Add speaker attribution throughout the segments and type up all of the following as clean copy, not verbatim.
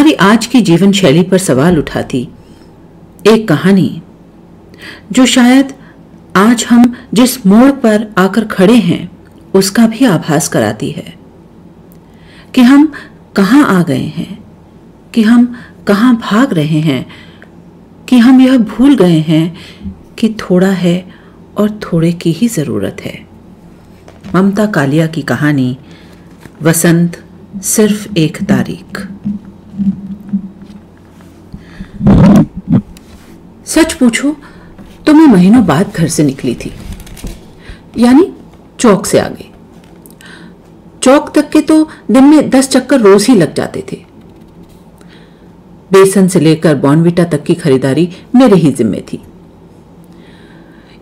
Speaker 1: हमारी आज की जीवन शैली पर सवाल उठाती एक कहानी जो शायद आज हम जिस मोड़ पर आकर खड़े हैं उसका भी आभास कराती है कि हम कहां आ गए हैं, कि हम कहां भाग रहे हैं, कि हम यह भूल गए हैं कि थोड़ा है और थोड़े की ही जरूरत है। ममता कालिया की कहानी वसंत, सिर्फ एक तारीख। सच पूछो तो मैं महीनों बाद घर से निकली थी, यानी चौक से आगे। चौक तक के तो दिन में 10 चक्कर रोज ही लग जाते थे। बेसन से लेकर बॉर्नविटा तक की खरीदारी मेरे ही जिम्मे थी।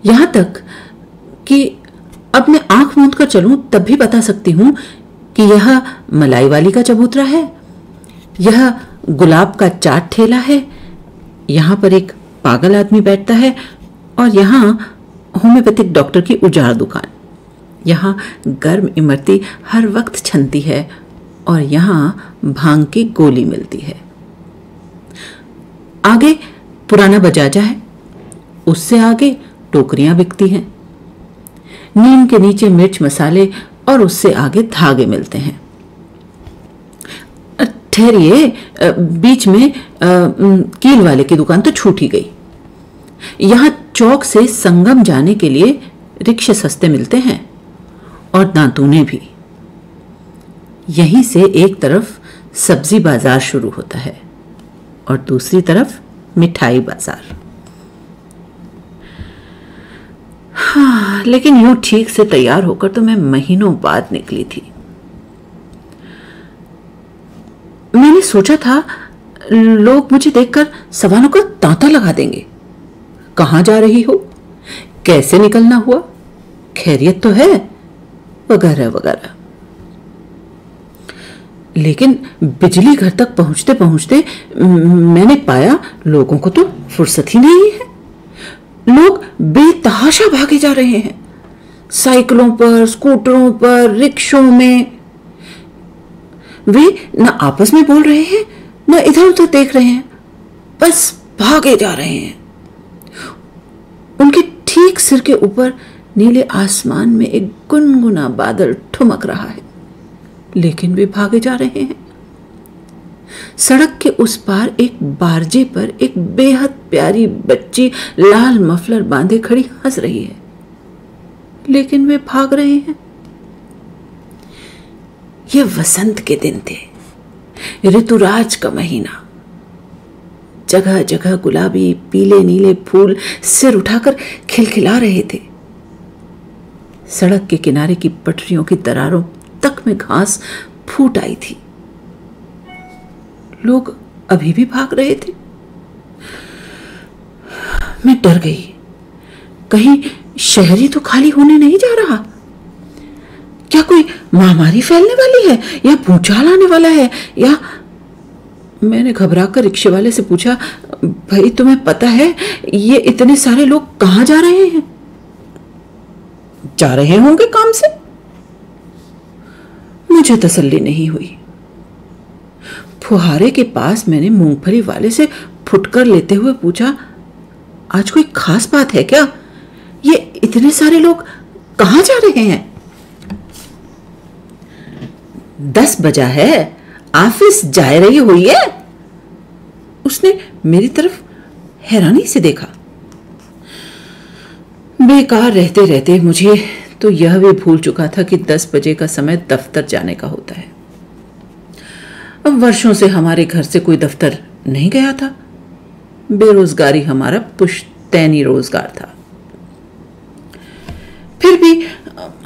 Speaker 1: यहां तक कि अब मैं आंख मूंद कर चलूं तब भी बता सकती हूं कि यह मलाई वाली का चबूतरा है, यह गुलाब का चाट ठेला है, यहां पर एक पागल आदमी बैठता है और यहां होम्योपैथिक डॉक्टर की उजाड़ दुकान, यहां गर्म इमरती हर वक्त छनती है और यहां भांग की गोली मिलती है। आगे पुराना बजाजा है, उससे आगे टोकरियां बिकती हैं, नीम के नीचे मिर्च मसाले और उससे आगे धागे मिलते हैं। ठहरिए, बीच में कील वाले की दुकान तो छूट ही गई। यहां चौक से संगम जाने के लिए रिक्शे सस्ते मिलते हैं और दांतूने भी। यहीं से एक तरफ सब्जी बाजार शुरू होता है और दूसरी तरफ मिठाई बाजार। हाँ, लेकिन यूं ठीक से तैयार होकर तो मैं महीनों बाद निकली थी। मैंने सोचा था लोग मुझे देखकर सवालों का तांता लगा देंगे। कहां जा रही हो, कैसे निकलना हुआ, खैरियत तो है, वगैरह वगैरह। लेकिन बिजली घर तक पहुंचते पहुंचते मैंने पाया लोगों को तो फुर्सत ही नहीं है। लोग बेतहाशा भागे जा रहे हैं, साइकिलों पर, स्कूटरों पर, रिक्शों में। वे न आपस में बोल रहे हैं, न इधर उधर देख रहे हैं, बस भागे जा रहे हैं। उनके ठीक सिर के ऊपर नीले आसमान में एक गुनगुना बादल ठुमक रहा है, लेकिन वे भागे जा रहे हैं। सड़क के उस पार एक बारजे पर एक बेहद प्यारी बच्ची लाल मफलर बांधे खड़ी हंस रही है, लेकिन वे भाग रहे हैं। ये वसंत के दिन थे, ऋतुराज का महीना। जगह जगह गुलाबी पीले नीले फूल सिर उठाकर खिलखिला रहे थे। सड़क के किनारे की पटरियों की दरारों तक में घास फूट आई थी। लोग अभी भी भाग रहे थे। मैं डर गई, कहीं शहरी तो खाली होने नहीं जा रहा। क्या कोई महामारी फैलने वाली है या भूचाल आने वाला है? या मैंने घबराकर रिक्शे वाले से पूछा, भाई तुम्हें पता है ये इतने सारे लोग कहां जा रहे हैं? जा रहे होंगे काम से। मुझे तसल्ली नहीं हुई। फुहारे के पास मैंने मूंगफली वाले से फुटकर लेते हुए पूछा, आज कोई खास बात है क्या? ये इतने सारे लोग कहां जा रहे हैं? 10 बजा है, ऑफिस जा रही हुई है। उसने मेरी तरफ हैरानी से देखा। बेकार रहते रहते मुझे तो यह भी भूल चुका था कि 10 बजे का समय दफ्तर जाने का होता है। अब वर्षों से हमारे घर से कोई दफ्तर नहीं गया था। बेरोजगारी हमारा पुश्तैनी रोजगार था। फिर भी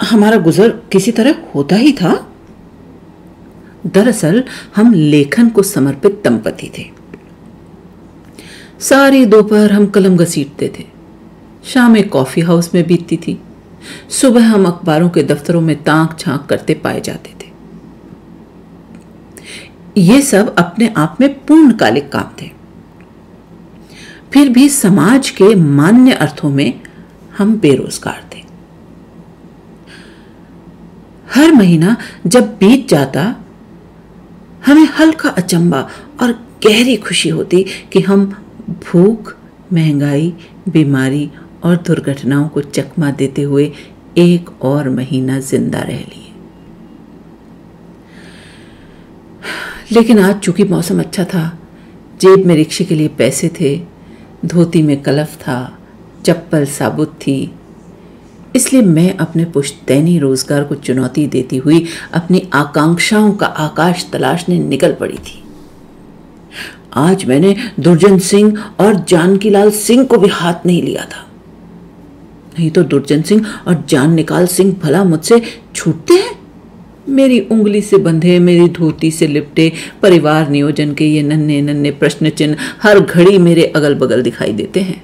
Speaker 1: हमारा गुजर किसी तरह होता ही था। दरअसल हम लेखन को समर्पित दंपति थे। सारी दोपहर हम कलम घसीटते थे, शामें कॉफी हाउस में बीतती थी, सुबह हम अखबारों के दफ्तरों में ताक झांक करते पाए जाते थे। ये सब अपने आप में पूर्णकालिक काम थे। फिर भी समाज के मान्य अर्थों में हम बेरोजगार थे। हर महीना जब बीत जाता हमें हल्का अचंबा और गहरी खुशी होती कि हम भूख, महंगाई, बीमारी और दुर्घटनाओं को चकमा देते हुए एक और महीना जिंदा रह लिए। लेकिन आज चूंकि मौसम अच्छा था, जेब में रिक्शे के लिए पैसे थे, धोती में कलफ था, चप्पल साबुत थी, इसलिए मैं अपने पुश्तैनी रोजगार को चुनौती देती हुई अपनी आकांक्षाओं का आकाश तलाशने निकल पड़ी थी। आज मैंने दुर्जन सिंह और जानकीलाल सिंह को भी हाथ नहीं लिया था। नहीं तो दुर्जन सिंह और जान निकाल सिंह भला मुझसे छूटते हैं? मेरी उंगली से बंधे, मेरी धोती से लिपटे परिवार नियोजन के ये नन्हे नन्हे प्रश्न चिन्ह हर घड़ी मेरे अगल बगल दिखाई देते हैं।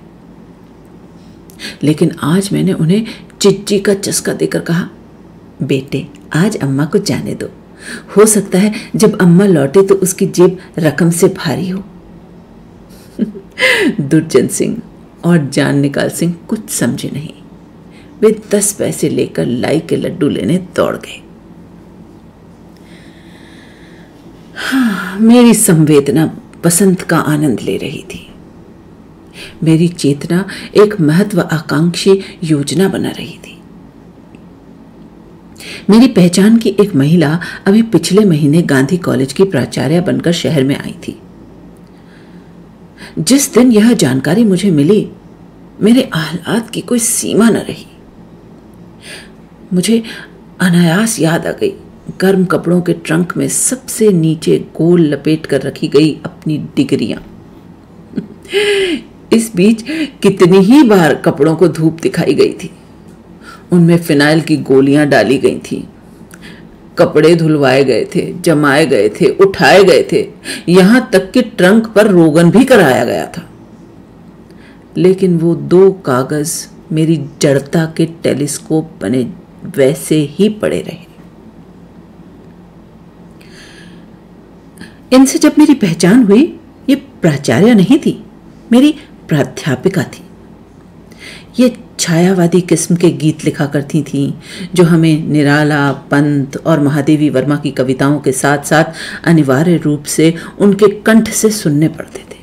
Speaker 1: लेकिन आज मैंने उन्हें चिज्जी का चस्का देकर कहा, बेटे आज अम्मा को जाने दो, हो सकता है जब अम्मा लौटे तो उसकी जेब रकम से भारी हो। दुर्जन सिंह और जान निकाल सिंह कुछ समझे नहीं। वे 10 पैसे लेकर लाई के लड्डू लेने दौड़ गए। हाँ, मेरी संवेदना बसंत का आनंद ले रही थी। मेरी चेतना एक महत्वाकांक्षी योजना बना रही थी। मेरी पहचान की एक महिला अभी पिछले महीने गांधी कॉलेज की प्राचार्य बनकर शहर में आई थी। जिस दिन यह जानकारी मुझे मिली, मेरे आह्लाद की कोई सीमा न रही। मुझे अनायास याद आ गई गर्म कपड़ों के ट्रंक में सबसे नीचे गोल लपेट कर रखी गई अपनी डिग्रियां। इस बीच कितनी ही बार कपड़ों को धूप दिखाई गई थी। उनमें फिनाइल की गोलियां डाली गई थी, कपड़े धुलवाए गए थे, जमाए गए थे, उठाए गए थे, यहां तक कि ट्रंक पर रोगन भी कराया गया था। लेकिन वो 2 कागज मेरी जड़ता के टेलीस्कोप बने वैसे ही पड़े रहे। इनसे जब मेरी पहचान हुई, ये प्राचार्य नहीं थी, मेरी प्राध्यापिका थी। ये छायावादी किस्म के गीत लिखा करती थीं, जो हमें निराला, पंत और महादेवी वर्मा की कविताओं के साथ साथ अनिवार्य रूप से उनके कंठ से सुनने पड़ते थे।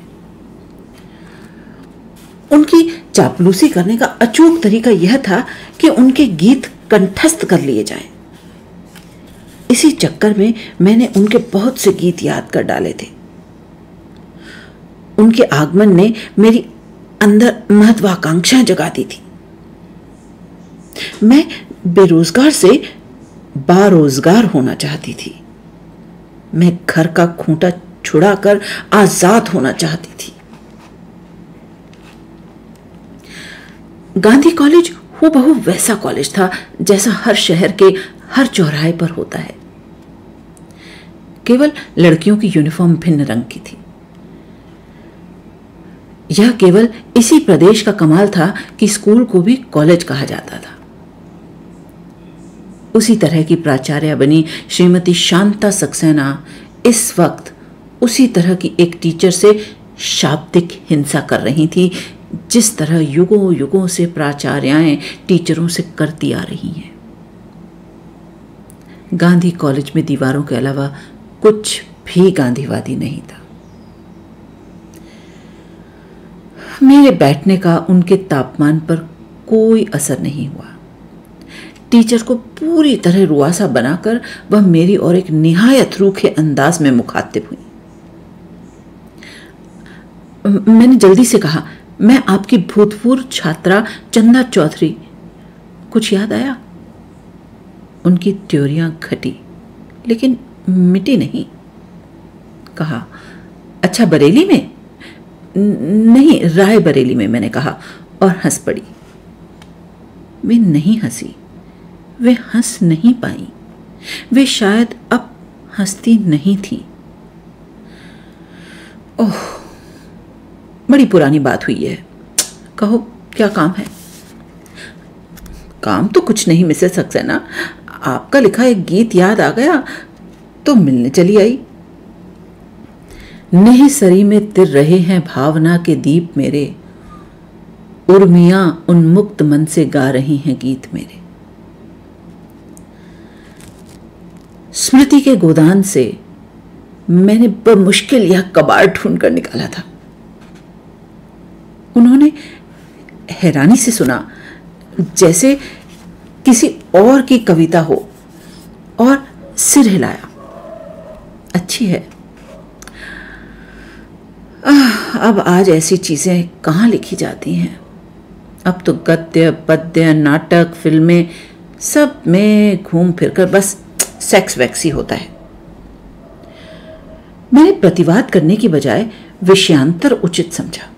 Speaker 1: उनकी चापलूसी करने का अचूक तरीका यह था कि उनके गीत कंठस्थ कर लिए जाएं। इसी चक्कर में मैंने उनके बहुत से गीत याद कर डाले थे। उनके आगमन ने मेरी अंदर महत्वाकांक्षाएं जगा दी थी। मैं बेरोजगार से बारोजगार होना चाहती थी। मैं घर का खूंटा छुड़ाकर आजाद होना चाहती थी। गांधी कॉलेज हूबहू वैसा कॉलेज था जैसा हर शहर के हर चौराहे पर होता है। केवल लड़कियों की यूनिफॉर्म भिन्न रंग की थी। यह केवल इसी प्रदेश का कमाल था कि स्कूल को भी कॉलेज कहा जाता था। उसी तरह की प्राचार्य बनी श्रीमती शांता सक्सेना इस वक्त उसी तरह की एक टीचर से शाब्दिक हिंसा कर रही थी, जिस तरह युगों युगों से प्राचार्याएं टीचरों से करती आ रही हैं। गांधी कॉलेज में दीवारों के अलावा कुछ भी गांधीवादी नहीं था। मेरे बैठने का उनके तापमान पर कोई असर नहीं हुआ। टीचर को पूरी तरह रुआसा बनाकर वह मेरी और एक निहायत रूखे अंदाज में मुखातिब हुई। मैंने जल्दी से कहा, मैं आपकी भूतपूर्व छात्रा चंदा चौधरी। कुछ याद आया? उनकी त्योरियां घटी लेकिन मिटी नहीं। कहा, अच्छा बरेली में? नहीं, राय बरेली में, मैंने कहा और हंस पड़ी। वे नहीं हंसी, वे हंस नहीं पाई। वे शायद अब हंसती नहीं थी। ओह, बड़ी पुरानी बात हुई है। कहो क्या काम है? काम तो कुछ नहीं मिसेस सक्सेना, आपका लिखा एक गीत याद आ गया तो मिलने चली आई। नहीं सरी में तिर रहे हैं भावना के दीप मेरे, उर्मियां उन्मुक्त मन से गा रही हैं गीत मेरे। स्मृति के गोदान से मैंने बमुश्किल यह कबाड़ ढूंढ कर निकाला था। उन्होंने हैरानी से सुना, जैसे किसी और की कविता हो, और सिर हिलाया। अच्छी है। अब आज ऐसी चीजें कहाँ लिखी जाती हैं। अब तो गद्य, पद्य, नाटक, फिल्में, सब में घूम फिरकर बस सेक्स वैक्स ही होता है। मैंने प्रतिवाद करने की बजाय विषयांतर उचित समझा।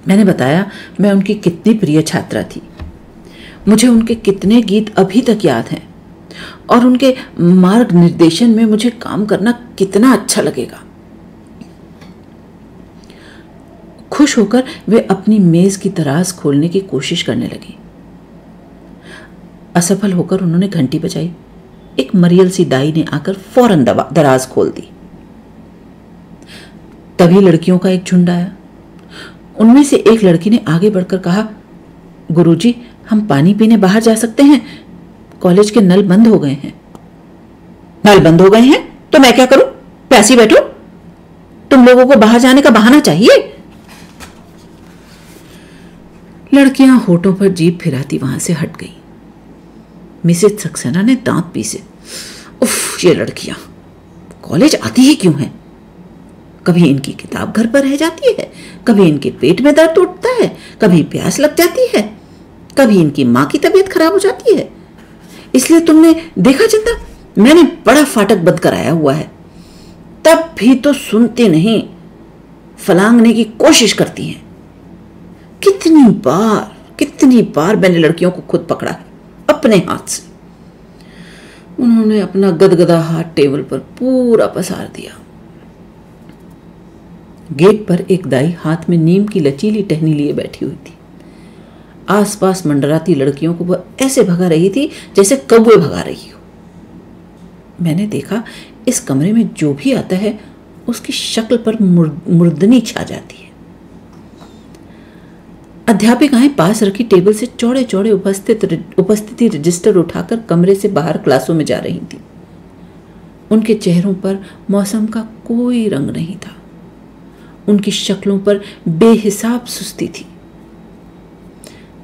Speaker 1: मैंने बताया मैं उनकी कितनी प्रिय छात्रा थी, मुझे उनके कितने गीत अभी तक याद हैं, और उनके मार्ग निर्देशन में मुझे काम करना कितना अच्छा लगेगा। खुश होकर वे अपनी मेज की दराज खोलने की कोशिश करने लगी। असफल होकर उन्होंने घंटी बजाई। एक मरियल सी दाई ने आकर फौरन दराज खोल दी। तभी लड़कियों का एक झुंड आया। उनमें से एक लड़की ने आगे बढ़कर कहा, गुरुजी, हम पानी पीने बाहर जा सकते हैं? कॉलेज के नल बंद हो गए हैं। नल बंद हो गए हैं तो मैं क्या करूं? प्यासी बैठो। तुम लोगों को बाहर जाने का बहाना चाहिए। लड़कियां होठों पर जीभ फिराती वहां से हट गई। मिसेज सक्सेना ने दांत पीसे। उफ, ये लड़कियां कॉलेज आती ही क्यों हैं? कभी इनकी किताब घर पर रह जाती है, कभी इनके पेट में दर्द उठता है, कभी प्यास लग जाती है, कभी इनकी मां की तबीयत खराब हो जाती है। इसलिए तुमने देखा चिंता, मैंने बड़ा फाटक बंद कराया हुआ है, तब भी तो सुनती नहीं, फलांगने की कोशिश करती हैं। कितनी बार मैंने लड़कियों को खुद पकड़ा है अपने हाथ से। उन्होंने अपना गदगदा हाथ टेबल पर पूरा पसार दिया। गेट पर एक दाई हाथ में नीम की लचीली टहनी लिए बैठी हुई थी। आसपास मंडराती लड़कियों को वह ऐसे भगा रही थी जैसे कौवे भगा रही हो। मैंने देखा, इस कमरे में जो भी आता है उसकी शक्ल पर मुर्दनी छा जाती है। अध्यापिकाएं पास रखी टेबल से चौड़े चौड़े उपस्थिति रजिस्टर उठाकर कमरे से बाहर क्लासों में जा रही थी। उनके चेहरों पर मौसम का कोई रंग नहीं था। उनकी शक्लों पर बेहिसाब सुस्ती थी।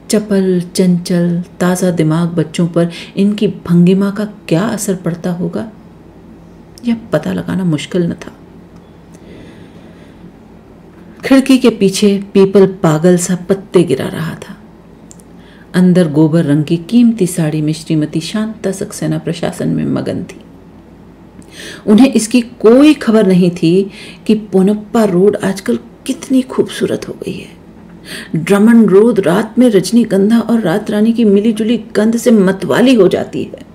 Speaker 1: चपल, चंचल, ताजा दिमाग बच्चों पर इनकी भंगिमा का क्या असर पड़ता होगा, यह पता लगाना मुश्किल न था। खिड़की के पीछे पीपल पागल सा पत्ते गिरा रहा था। अंदर गोबर रंग की कीमती साड़ी में श्रीमती शांता सक्सेना प्रशासन में मगन थी। उन्हें इसकी कोई खबर नहीं थी कि पोनप्पा रोड आजकल कितनी खूबसूरत हो गई है। ड्रमंड रोड रात में रजनीगंधा और रात रानी की मिलीजुली गंध से मतवाली हो जाती है।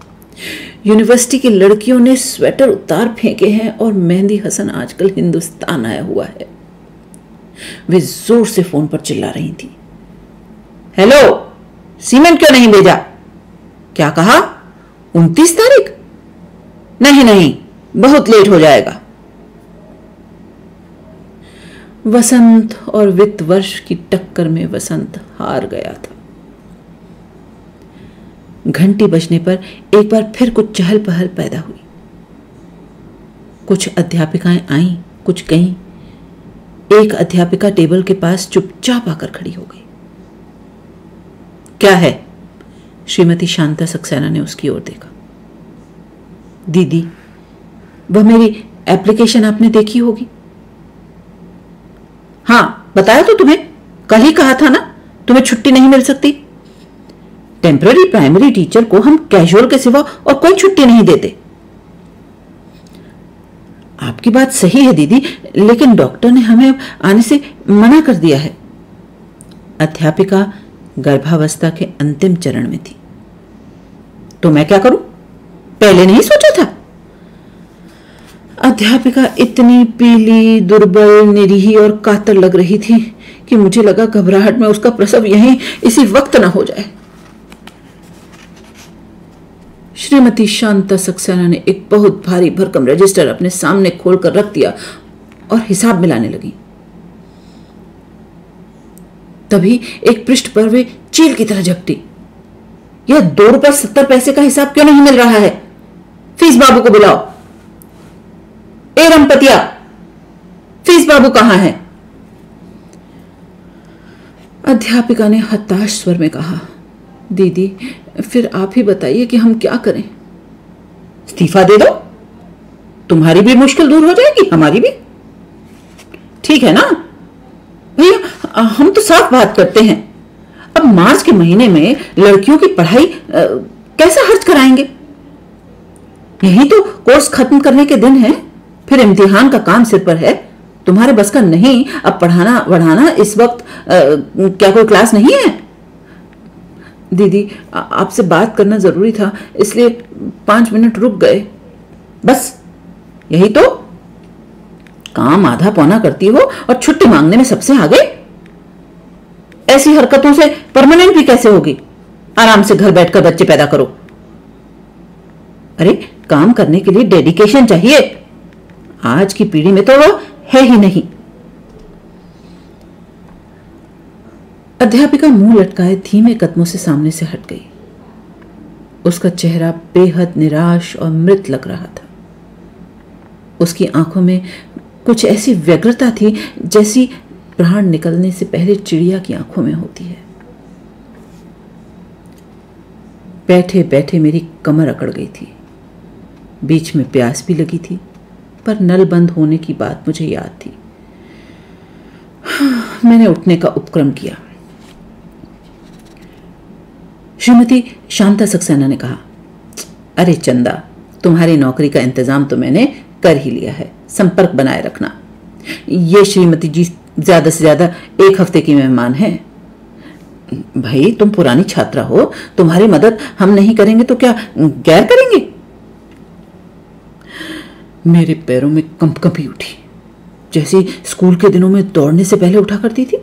Speaker 1: यूनिवर्सिटी की लड़कियों ने स्वेटर उतार फेंके हैं और मेहंदी हसन आजकल हिंदुस्तान आया हुआ है। वे जोर से फोन पर चिल्ला रही थी। हेलो, सीमेंट क्यों नहीं भेजा? क्या कहा? 29 तारीख? नहीं, बहुत लेट हो जाएगा। वसंत और वित्त वर्ष की टक्कर में वसंत हार गया था। घंटी बजने पर एक बार फिर कुछ चहल पहल पैदा हुई। कुछ अध्यापिकाएं आईं, कुछ गईं। एक अध्यापिका टेबल के पास चुपचाप आकर खड़ी हो गई। क्या है? श्रीमती शांता सक्सेना ने उसकी ओर देखा। दीदी, वह मेरी एप्लीकेशन आपने देखी होगी। हाँ, बताया तो तुम्हें, कल ही कहा था ना तुम्हें छुट्टी नहीं मिल सकती। टेम्पररी प्राइमरी टीचर को हम कैजुअल के सिवा और कोई छुट्टी नहीं देते। आपकी बात सही है दीदी, लेकिन डॉक्टर ने हमें आने से मना कर दिया है। अध्यापिका गर्भावस्था के अंतिम चरण में थी। तो मैं क्या करूं? पहले नहीं सोचा था? अध्यापिका इतनी पीली, दुर्बल, निरीह और कातर लग रही थी कि मुझे लगा घबराहट में उसका प्रसव यहीं इसी वक्त न हो जाए। श्रीमती शांता सक्सेना ने एक बहुत भारी भरकम रजिस्टर अपने सामने खोलकर रख दिया और हिसाब मिलाने लगी। तभी एक पृष्ठ पर वे चील की तरह झपटी। यह 2 रुपए 70 पैसे का हिसाब क्यों नहीं मिल रहा है? फीस बाबू को बुलाओ। ए रमपतिया, फीस बाबू कहां है? अध्यापिका ने हताश स्वर में कहा, दीदी फिर आप ही बताइए कि हम क्या करें। इस्तीफा दे दो, तुम्हारी भी मुश्किल दूर हो जाएगी, हमारी भी। ठीक है ना भैया, हम तो साफ बात करते हैं। अब मार्च के महीने में लड़कियों की पढ़ाई कैसे खर्च कराएंगे? यही तो कोर्स खत्म करने के दिन है, फिर इम्तिहान का काम सिर पर है। तुम्हारे बस का नहीं अब पढ़ाना बढ़ाना। इस वक्त क्या कोई क्लास नहीं है? दीदी आपसे बात करना जरूरी था, इसलिए 5 मिनट रुक गए बस। यही तो, काम आधा पौना करती हो और छुट्टी मांगने में सबसे आगे। ऐसी हरकतों से परमानेंट भी कैसे होगी? आराम से घर बैठकर बच्चे पैदा करो। अरे काम करने के लिए डेडिकेशन चाहिए, आज की पीढ़ी में तो वो है ही नहीं। अध्यापिका मुंह लटकाए धीमे कदमों से सामने से हट गई। उसका चेहरा बेहद निराश और मृत लग रहा था। उसकी आंखों में कुछ ऐसी व्यग्रता थी जैसी प्राण निकलने से पहले चिड़िया की आंखों में होती है। बैठे बैठे मेरी कमर अकड़ गई थी। बीच में प्यास भी लगी थी, पर नल बंद होने की बात मुझे याद थी। मैंने उठने का उपक्रम किया। श्रीमती शांता सक्सेना ने कहा, अरे चंदा, तुम्हारी नौकरी का इंतजाम तो मैंने कर ही लिया है, संपर्क बनाए रखना। ये श्रीमती जी ज्यादा से ज्यादा 1 हफ्ते की मेहमान हैं। भाई तुम पुरानी छात्रा हो, तुम्हारी मदद हम नहीं करेंगे तो क्या गैर करेंगे? मेरे पैरों में कंपकंपी उठी, जैसे स्कूल के दिनों में दौड़ने से पहले उठा करती थी।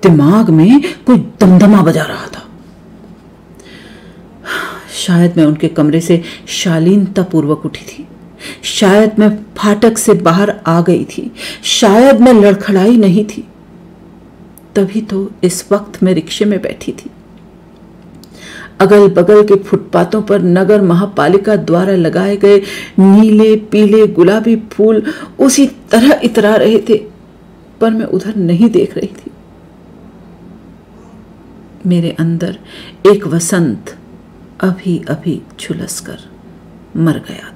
Speaker 1: दिमाग में कोई दमदमा बजा रहा था। शायद मैं उनके कमरे से शालीनता पूर्वक उठी थी, शायद मैं फाटक से बाहर आ गई थी, शायद मैं लड़खड़ाई नहीं थी। तभी तो इस वक्त मैं रिक्शे में बैठी थी। अगल बगल के फुटपाथों पर नगर महापालिका द्वारा लगाए गए नीले पीले गुलाबी फूल उसी तरह इतरा रहे थे, पर मैं उधर नहीं देख रही थी। मेरे अंदर एक वसंत अभी अभी झुलस कर मर गया था।